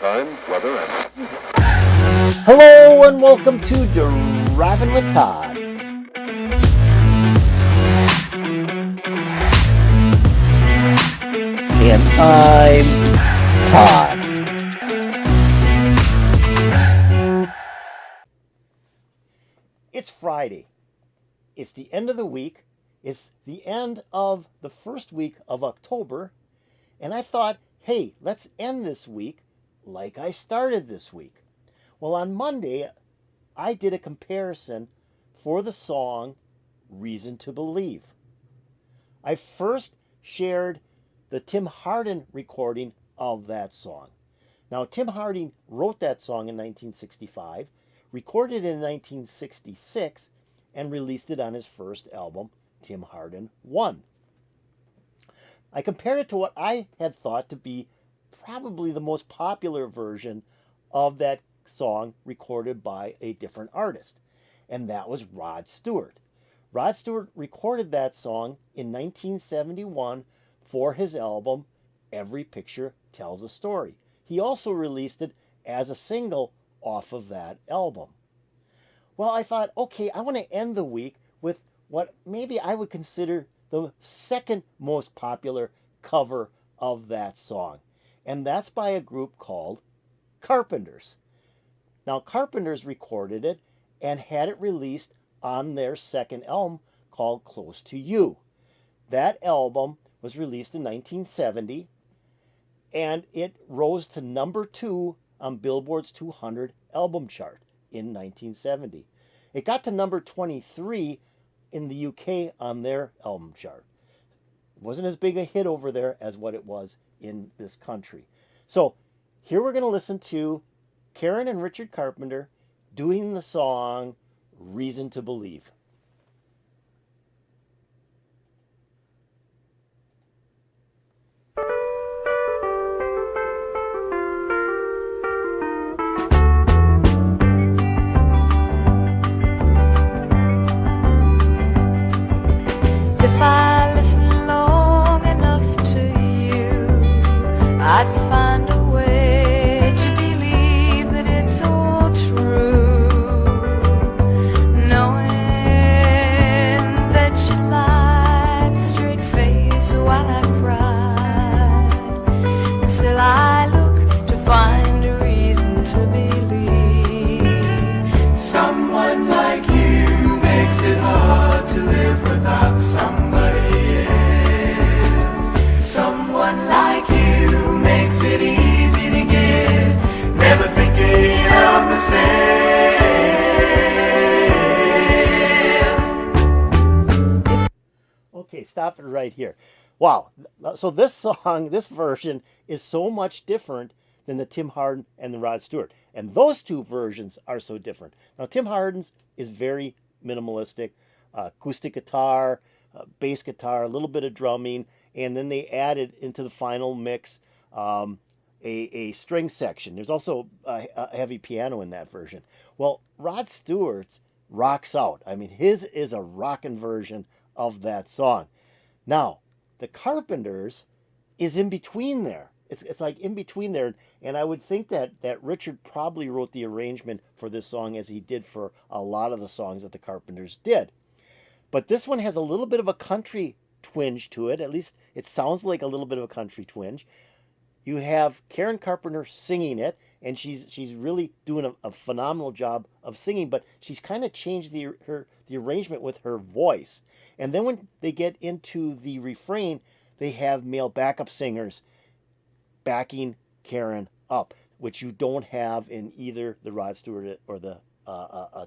time, weather, and... Hello and welcome to Driving with Todd. And I'm Todd. It's Friday. It's the end of the week. It's the end of the first week of October. And I thought, hey, let's end this week like I started this week. Well, on Monday, I did a comparison for the song Reason to Believe. I first shared the Tim Hardin recording of that song. Now, Tim Hardin wrote that song in 1965, recorded it in 1966, and released it on his first album, Tim Hardin 1. I compared it to what I had thought to be probably the most popular version of that song recorded by a different artist, and that was Rod Stewart. Rod Stewart recorded that song in 1971 for his album Every Picture Tells a Story. He also released it as a single off of that album. Well, I thought, okay, I want to end the week with what maybe I would consider the second most popular cover of that song, and that's by a group called Carpenters. Now, Carpenters recorded it and had it released on their second album called Close to You. That album was released in 1970, and it rose to number 2 on Billboard's 200 album chart in 1970. It got to number 23 in the UK on their album chart. It wasn't as big a hit over there as what it was in this country. So here we're going to listen to Karen and Richard Carpenter doing the song Reason to Believe. If I listen long enough to you, I'd find a way to believe that it's all true, knowing that you lied straight face while I cried, and still I look to find a reason to believe. Someone like you makes it hard to live without somebody else. Someone like you makes it easy to give, never thinking of myself. Okay, stop it right here. Wow. So this song, this version is so much different than the Tim Hardin and the Rod Stewart. And those two versions are so different. Now, Tim Hardin's is very minimalistic. Acoustic guitar, bass guitar, a little bit of drumming, and then they added into the final mix a string section. There's also a heavy piano in that version. Well, Rod Stewart's rocks out. I mean, his is a rockin' version of that song. Now, the Carpenters is in between there. It's like in between there, and I would think that Richard probably wrote the arrangement for this song as he did for a lot of the songs that the Carpenters did. But this one has a little bit of a country twinge to it. At least it sounds like a little bit of a country twinge. You have Karen Carpenter singing it, and she's really doing a phenomenal job of singing, but she's kind of changed the arrangement with her voice. And then when they get into the refrain, they have male backup singers backing Karen up, which you don't have in either the Rod Stewart or the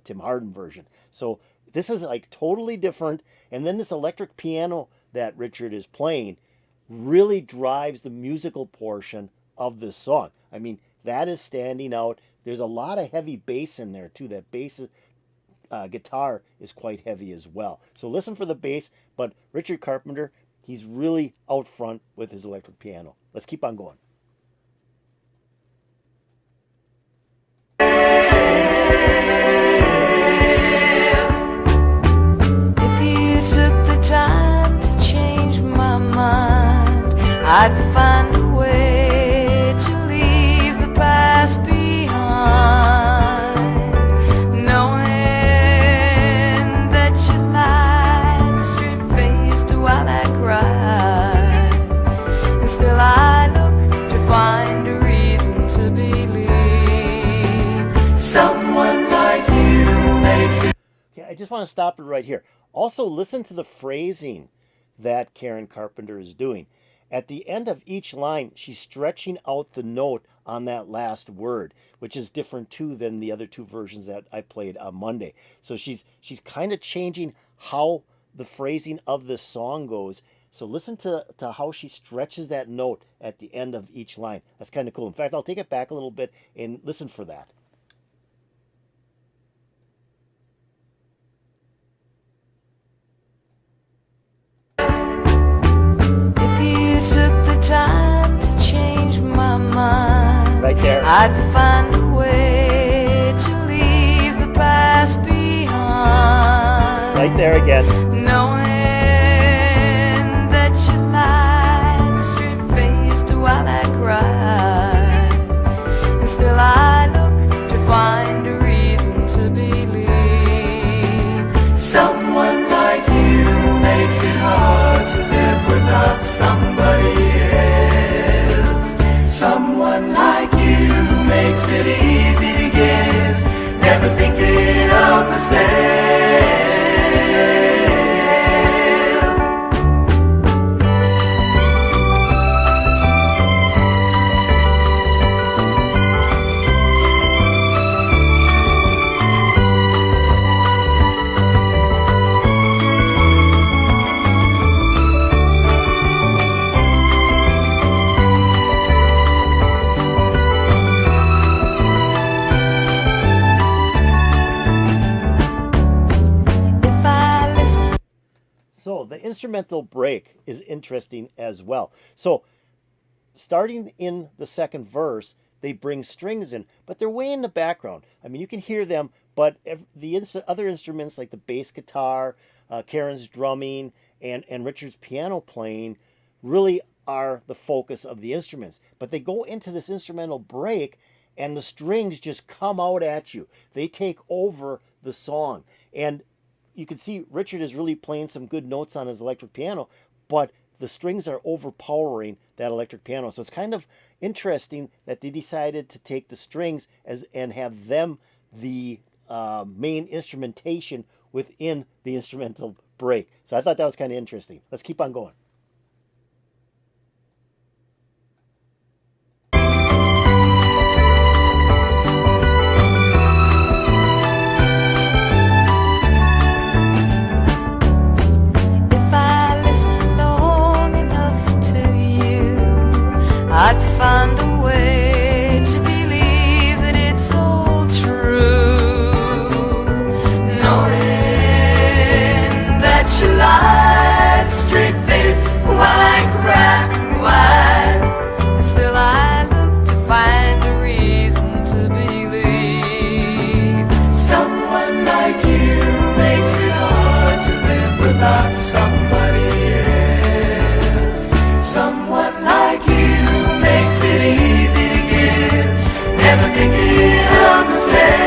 Tim Hardin version. So this is like totally different. And then this electric piano that Richard is playing really drives the musical portion of this song. I mean, that is standing out. There's a lot of heavy bass in there too. That bass guitar is quite heavy as well. So listen for the bass, but Richard Carpenter, he's really out front with his electric piano. Let's keep on going. I'd find a way to leave the past just want to stop it right here. Also, listen to the phrasing that Karen Carpenter is doing. At the end of each line, she's stretching out the note on that last word, which is different too than the other two versions that I played on Monday. So she's kind of changing how the phrasing of this song goes. So listen to how she stretches that note at the end of each line. That's kind of cool. In fact, I'll take it back a little bit and listen for that. If you took the time to change my mind, Right there. I'd find a way to leave the past behind. Right there again. Knowing that you lied straight-faced while I cried, and still I look to find a reason to believe. Someone like you makes it hard to live without somebody else. Someone like you makes it easy to give, never thinking of myself. If I listen. So the instrumental break is interesting as well. So starting in the second verse, they bring strings in, but they're way in the background. I mean, you can hear them, but the other instruments like the bass guitar, Karen's drumming, and Richard's piano playing really are the focus of the instruments. But they go into this instrumental break, and the strings just come out at you. They take over the song. And you can see Richard is really playing some good notes on his electric piano, but the strings are overpowering that electric piano. So it's kind of interesting that they decided to take the strings and have them the main instrumentation within the instrumental break. So I thought that was kind of interesting. Let's keep on going. If I listen long enough to you, I'd find a way to believe that it's all true. Knowing that you lied straight-faced while I cried wide, and still I look to find a reason to believe. Someone like you makes it hard to live without somebody else. Someone like you makes it easy to give, never thinking of myself.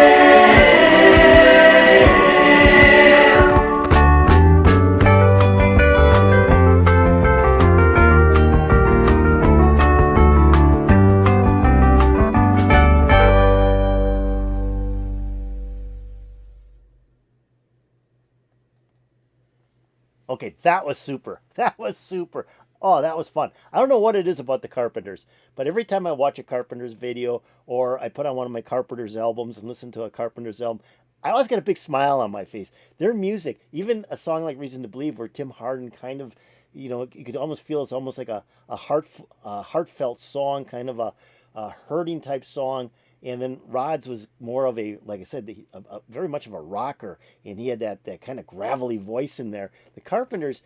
Okay, that was super. That was super. Oh, that was fun. I don't know what it is about the Carpenters, but every time I watch a Carpenters video or I put on one of my Carpenters albums and listen to a Carpenters album, I always get a big smile on my face. Their music, even a song like Reason to Believe, where Tim Hardin kind of, you could almost feel it's almost like a heartfelt song, kind of a hurting type song. And then Rod's was more of a, like I said, very much of a rocker, and he had that kind of gravelly voice in there. The Carpenters,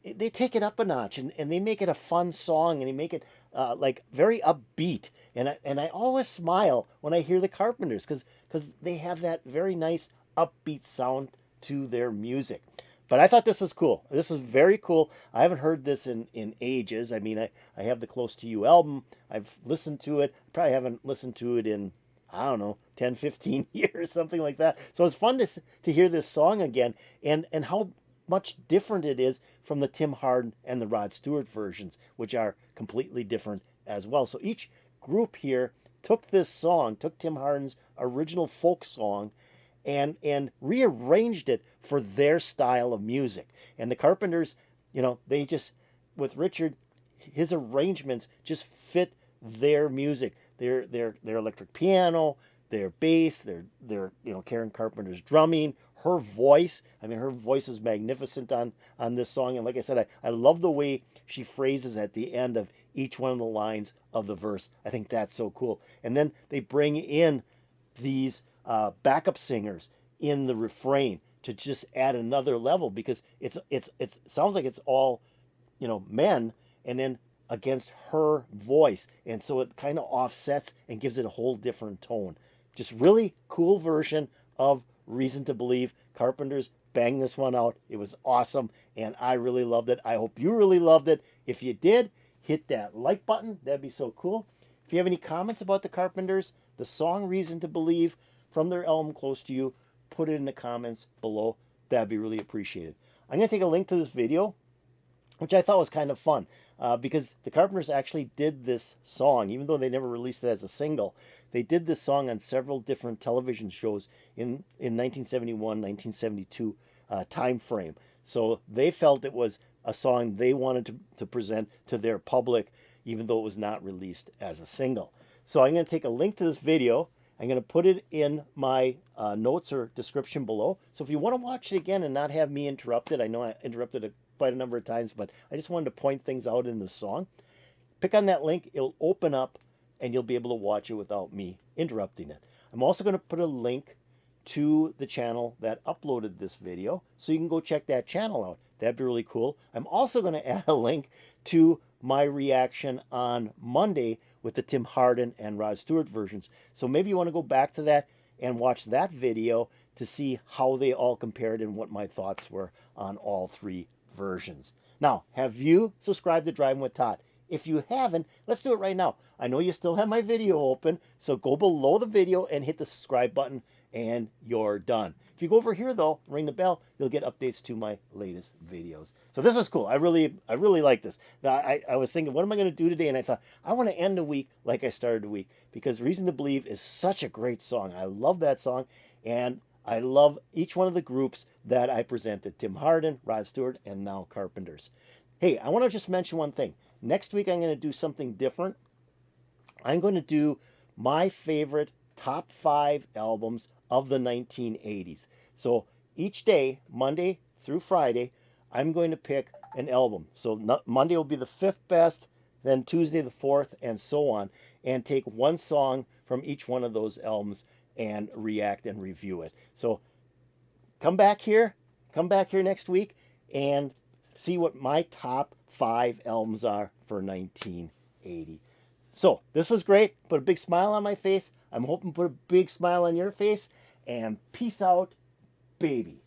they take it up a notch, and they make it a fun song, and they make it like very upbeat. And I always smile when I hear the Carpenters because they have that very nice upbeat sound to their music. But I thought this was cool. This was very cool. I haven't heard this in ages. I mean, I have the Close to You album. I've listened to it. Probably haven't listened to it in, I don't know, 10, 15 years, something like that. So it's fun to hear this song again and how much different it is from the Tim Hardin and the Rod Stewart versions, which are completely different as well. So each group here took this song, took Tim Hardin's original folk song, and rearranged it for their style of music. And the Carpenters, they just, with Richard, his arrangements just fit their music, their electric piano, their bass, their Karen Carpenter's drumming, her voice. I mean, her voice is magnificent on this song. And like I said, I love the way she phrases at the end of each one of the lines of the verse. I think that's so cool. And then they bring in these backup singers in the refrain to just add another level, because it sounds like it's all men, and then against her voice, and so it kind of offsets and gives it a whole different tone. Just really cool version of Reason to Believe. Carpenters banged this one out. It was awesome, and I really loved it. I hope you really loved it. If you did, hit that like button. That'd be so cool. If you have any comments about the Carpenters, the song Reason to Believe from their album Close to You, put it in the comments below. That'd be really appreciated. I'm going to take a link to this video, which I thought was kind of fun, because the Carpenters actually did this song, even though they never released it as a single. They did this song on several different television shows in 1971, 1972 time frame. So they felt it was a song they wanted to present to their public, even though it was not released as a single. So I'm going to take a link to this video. I'm going to put it in my notes or description below. So if you want to watch it again and not have me interrupted, I know I interrupted it quite a number of times, but I just wanted to point things out in the song. Pick on that link, it'll open up, and you'll be able to watch it without me interrupting it. I'm also going to put a link to the channel that uploaded this video, so you can go check that channel out. That'd be really cool. I'm also going to add a link to my reaction on Monday with the Tim Hardin and Rod Stewart versions. So maybe you want to go back to that and watch that video to see how they all compared and what my thoughts were on all three versions. Now, have you subscribed to Driving with Todd? If you haven't, let's do it right now. I know you still have my video open, so go below the video and hit the subscribe button, and you're done. If you go over here, though, ring the bell, you'll get updates to my latest videos. So this is cool. I really like this. Now, I was thinking, what am I going to do today? And I thought, I want to end the week like I started the week, because Reason to Believe is such a great song. I love that song, and I love each one of the groups that I presented: Tim Hardin, Rod Stewart, and now Carpenters. Hey, I want to just mention one thing. Next week, I'm going to do something different. I'm going to do my favorite top 5 albums of the 1980s. So each day, Monday through Friday, I'm going to pick an album. So Monday will be the 5th best, then Tuesday the 4th, and so on, and take one song from each one of those albums and react and review it. So come back here next week and see what my top 5 albums are for 1980. So this was great. Put a big smile on my face. I'm hoping to put a big smile on your face. And peace out, baby.